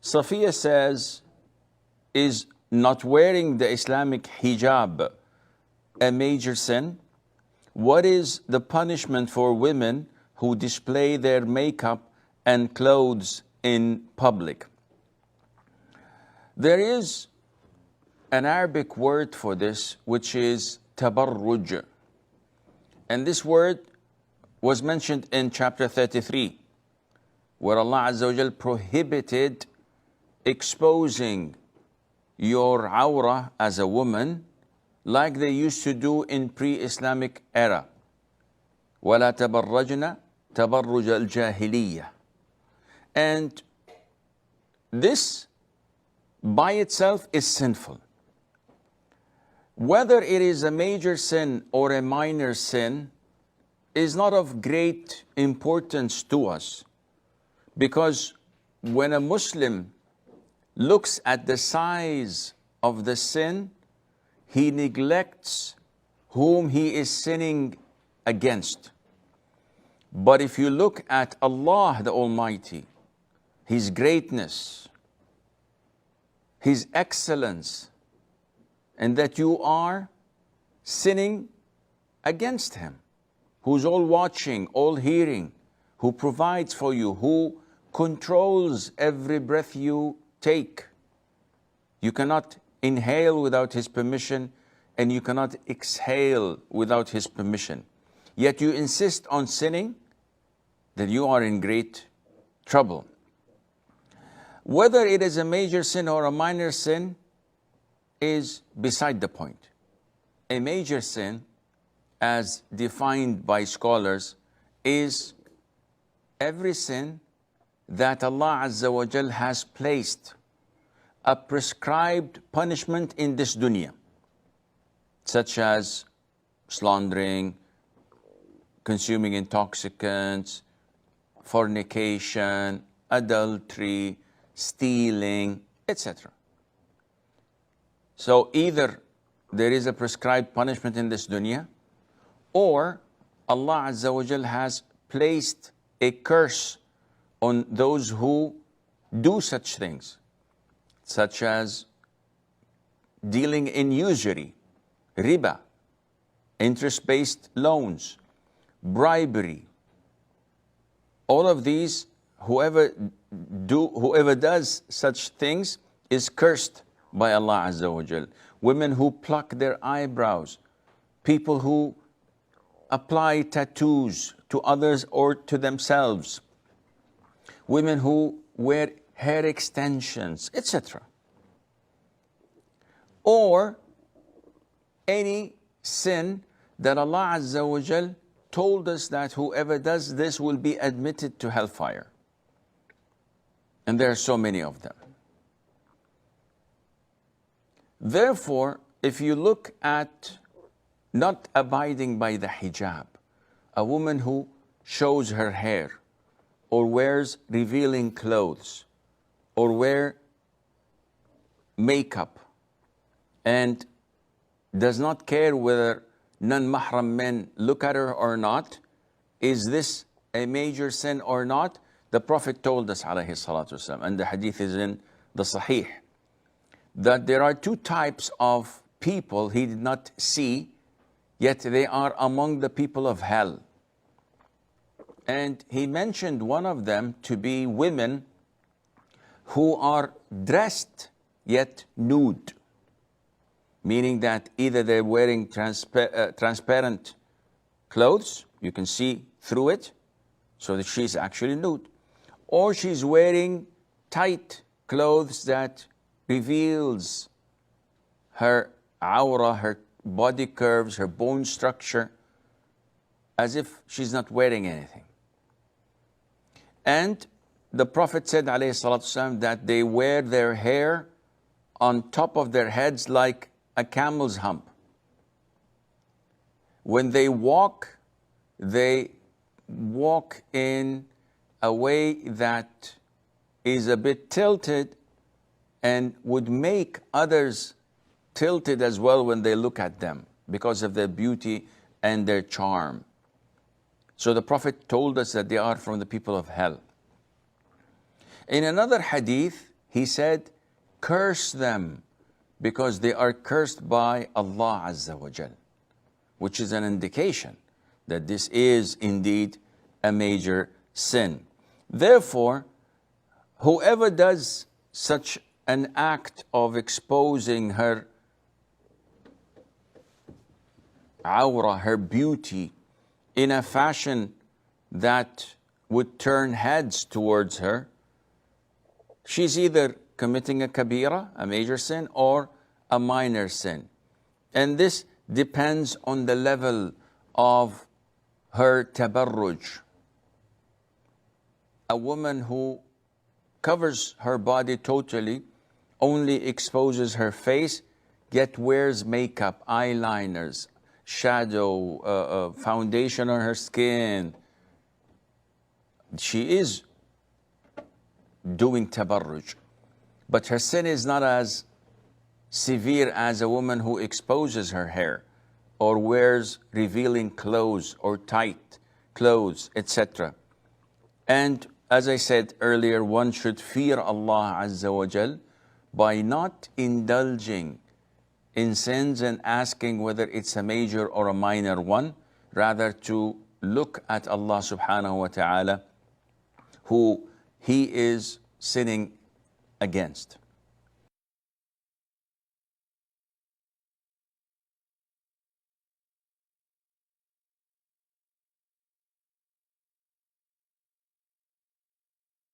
Safiya says, is not wearing the Islamic hijab a major sin? What is the punishment for women who display their makeup and clothes in public? There is an Arabic word for this, which is tabarruj. And this word was mentioned in chapter 33, where Allah Azza wa Jal prohibited exposing your awrah as a woman like they used to do in pre-Islamic era. وَلَا تَبَرَّجْنَا تَبَرُّجَ الْجَاهِلِيَّةِ. And this by itself is sinful. Whether it is a major sin or a minor sin is not of great importance to us, because when a Muslim looks at the size of the sin, he neglects whom he is sinning against. But if you look at Allah the Almighty, His greatness, His excellence, and that you are sinning against Him, who's all watching, all hearing, who provides for you, who controls every breath you take. You cannot inhale without His permission, and you cannot exhale without His permission. Yet you insist on sinning, then you are in great trouble. Whether it is a major sin or a minor sin is beside the point. A major sin, as defined by scholars, is every sin that Allah Azza wa Jal has placed a prescribed punishment in this dunya, such as slandering, consuming intoxicants, fornication, adultery, stealing, etc. So either there is a prescribed punishment in this dunya, or Allah Azza wa Jal has placed a curse on those who do such things, such as dealing in usury, riba, interest-based loans, bribery. All of these, whoever does such things is cursed by Allah Azza wa Jal. Women who pluck their eyebrows, people who apply tattoos to others or to themselves, women who wear hair extensions, etc. Or any sin that Allah Azza wa Jal told us that whoever does this will be admitted to hellfire. And there are so many of them. Therefore, if you look at not abiding by the hijab, a woman who shows her hair, or wears revealing clothes, or wear makeup, and does not care whether non-mahram men look at her or not, is this a major sin or not? The Prophet told us, alayhi salatu wasalam, and the hadith is in the Sahih, that there are two types of people He did not see, yet they are among the people of hell. And He mentioned one of them to be women who are dressed yet nude, meaning that either they're wearing transparent clothes, you can see through it, so that she's actually nude, or she's wearing tight clothes that reveals her aura, her body curves, her bone structure, as if she's not wearing anything. And the Prophet said, alayhi salatu wasalam, that they wear their hair on top of their heads like a camel's hump. When they walk in a way that is a bit tilted and would make others tilted as well when they look at them because of their beauty and their charm. So the Prophet told us that they are from the people of hell. In another hadith, He said, curse them because they are cursed by Allah Azza wa Jal, which is an indication that this is indeed a major sin. Therefore, whoever does such an act of exposing her awra, her beauty, in a fashion that would turn heads towards her, she's either committing a kabira, a major sin, or a minor sin. And this depends on the level of her tabarruj. A woman who covers her body totally, only exposes her face, yet wears makeup, eyeliners, shadow, foundation on her skin, she is doing tabarruj. But her sin is not as severe as a woman who exposes her hair or wears revealing clothes or tight clothes, etc. And as I said earlier, one should fear Allah Azza wa Jal by not indulging in sins and asking whether it's a major or a minor one, rather to look at Allah subhanahu wa ta'ala, who He is sinning against.